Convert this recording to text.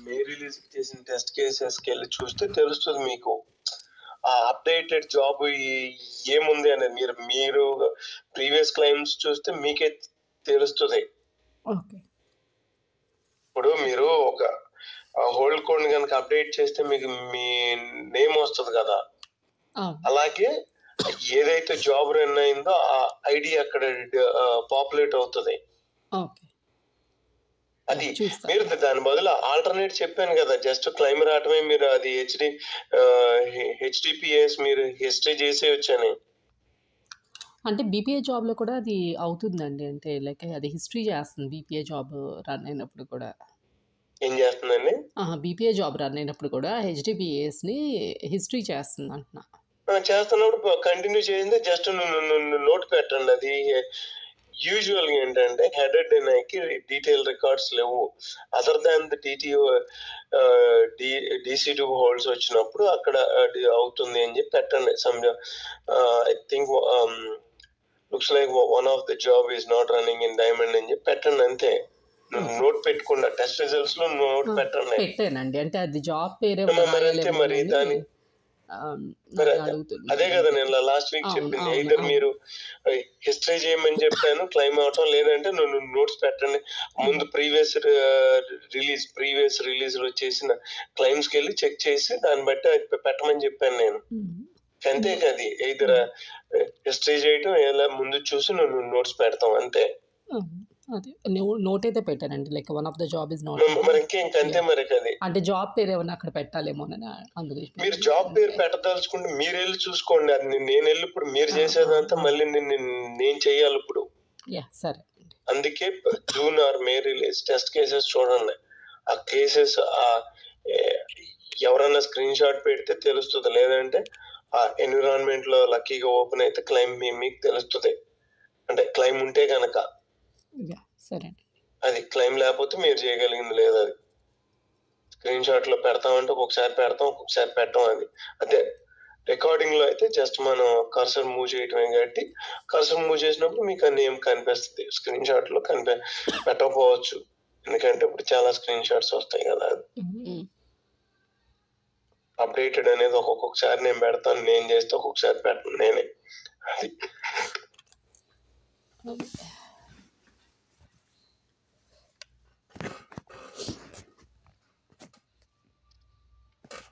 మే release చేసిన test కేసెస్కి వెళ్ళి చూస్తే తెలుస్తుంది మీకు ఆ అప్డేటెడ్ జాబ్ ఏముంది అనేది. మీరు ప్రీవియస్ క్లైమ్స్ చూస్తే మీకే తెలుస్తుంది. ఓకే. ఇప్పుడు మీరు ఒక హోల్డ్ కోడ్ కనుక అప్డేట్ చేస్తే మీకు మీ నేమ్ వస్తుంది కదా, అవును. అలాగే ఏదైతే జాబ్ రన్ అయిందో ఆ ఐడి అక్కడ పాపులేట్ అవుతుంది. ఓకే. అది చూస్తా. మీరు దాని బదులు ఆల్టర్నేట్ చెప్పాను కదా, జస్ట్ క్లైమ్ రావటమే. మీరు అది హెచ్డిపిఎస్ మీరు హిస్టరీ చేసేయొచ్చని. అంటే బీపీఏ జాబ్‌లో కూడా అది అవుతుందండి. అంటే లైక్ అది హిస్టరీ చేస్తుంది బీపీఏ జాబ్ రన్ అయినప్పుడు కూడా. ఏం చేస్తుందండి? బీపీఏ జాబ్ రన్ అయినప్పుడు కూడా హెచ్‌డిపిఏఎస్‌ని హిస్టరీ చేస్తుంది అంటున్నా. చేస్తున్నప్పుడు కంటిన్యూ చేయండి. జస్ట్ నోట్ పెట్టండి. అది యూజువల్గా ఏంటంటే హెడెడ్ కి డీటెయిల్ రికార్డ్స్ లేవు. Other than the DTO DC2 holds వచ్చినప్పుడు అక్కడ అవుతుంది అని చెప్పి పెట్టండి. I think looks like one of the job is not running in diamond అని చెప్పి పెట్టండి అంతే. నోట్ పెట్టుకుండా టెస్ట్ రిజల్ట్స్ లో నోట్ పెట్టండి. పెట్టానండి. అంటే అది జాబ్ పేరే మరి అంతే. రాయాలేమో మరి అని దాని అడుగుతున్నాను. అదే కదా నేను లాస్ట్ వీక్ చెప్పింది. ఇద్దరు మీరు హిస్టరీ చేయమని చెప్పాను, క్లైమ్ అవటం లేదంటే నువ్వు నోట్స్ పెట్టండి. ముందు ప్రీవియస్ రిలీజ్ లో చేసిన క్లైమ్స్ కి వెళ్ళి చెక్ చేసి దాన్ని బట్టి పెట్టమని చెప్పాను నేను. అంతే కది. ఇద్దరు హిస్టరీ చేయటం ఎలా ముందు చూసి నువ్వు నోట్స్ పెడతాం అంతే. అదే నోట్ అయితే పెట్టానండి. Like one of the job is not. మరి ఇంకంతే మరి కది. అంటే జాబ్ పేరు ఏమన్నా అక్కడ పెట్టాలేమోనని అందులో. మీరు జాబ్ పేరు పెట్టదలుచుకుంటే మీరు వెళ్ళి చూసుకోండి. అది నేను వెళ్ళి ఇప్పుడు మీరు చేసేదంతా మళ్ళీ నేను చెయ్యాలి ఇప్పుడు. సరే. అందుకే June or May release test cases చూడండి. ఆ కేసెస్ ఎవరన్నా స్క్రీన్ షాట్ పెడితే తెలుస్తుంది. లేదంటే ఆ ఎన్విరాన్మెంట్ లో లక్కీగా ఓపెన్ అయితే క్లైమ్ మీకు తెలుస్తుంది. అంటే క్లైమ్ ఉంటే కనుక. సరే. అది క్లైమ్ లేకపోతే మీరు చేయగలిగింది లేదు. అది స్క్రీన్ షాట్ లో పెడతామంటే ఒక్కొక్కసారి పెడతాం, ఒక్కొక్కసారి పెట్టాం. అది అదే రికార్డింగ్ లో అయితే జస్ట్ మనం కర్సర్ మూవ్ చేయటమే కాబట్టి కర్సర్ మూవ్ చేసినప్పుడు మీకు ఆ నేమ్ కనిపిస్తుంది. స్క్రీన్ షాట్ లో పెట్టకపోవచ్చు, ఎందుకంటే ఇప్పుడు చాలా స్క్రీన్ షాట్స్ వస్తాయి కదా. అప్డేటెడ్ అనేది ఒక్కొక్కసారి నేను పెడతాను, నేను చేస్తే ఒక్కొక్కసారి పెట్టను నేనే. అది